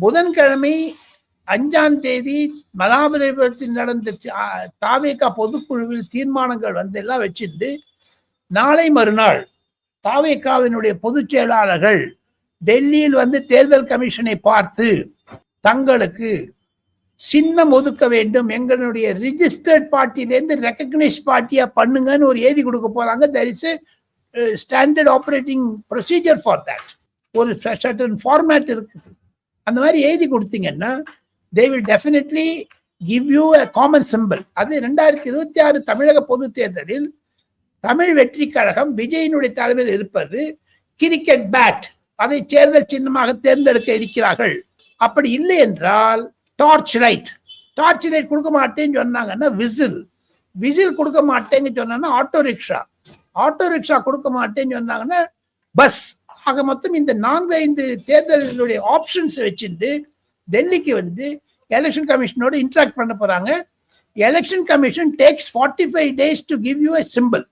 புதன்கிழமை 5ஆம் தேதி மகாபலிபுரத்தில் நடந்த தாவேகா பொதுக்குழுவில் தீர்மானங்கள் எல்லாம் வச்சிருந்து நாளை மறுநாள் தாவேகாவினுடைய பொதுச் செயலாளர்கள் டெல்லியில் தேர்தல் கமிஷனை பார்த்து தங்களுக்கு சின்னம் ஒதுக்க வேண்டும், எங்களுடைய ரிஜிஸ்டர்ட் பார்ட்டிலேருந்து ரெகக்னைஸ் பார்ட்டியா பண்ணுங்கன்னு ஒரு எழுதி கொடுக்க போறாங்க. there is a standard operating procedure for that. ஒரு certain format இருக்கு. அந்த மாதிரி எழுதி கொடுத்தீங்கன்னா they will definitely give you a common symbol. அது 2026 தமிழக பொது தேர்தலில் தமிழ் வெற்றி கழகம் விஜயினுடைய தலைமையில் இருப்பது கிரிக்கெட் பேட், அதை தேர்தல் சின்னமாக தேர்ந்தெடுக்க இருக்கிறார்கள். அப்படி இல்லை என்றால் டார்ச் லைட் கொடுக்க மாட்டேன்னு சொன்னாங்கன்னா விசில் கொடுக்க மாட்டேன்னு சொன்னாங்கன்னா ஆட்டோ ரிக்ஷா கொடுக்க மாட்டேன்னு சொன்னாங்கன்னா பஸ். ஆக மொத்தம் இந்த 4-5 தேர்தலுடைய ஆப்ஷன்ஸ் வச்சுட்டு டெல்லிக்கு எலெக்ஷன் கமிஷனோட இன்டராக்ட் பண்ண போறாங்க. Election commission takes 45 days to give you a symbol.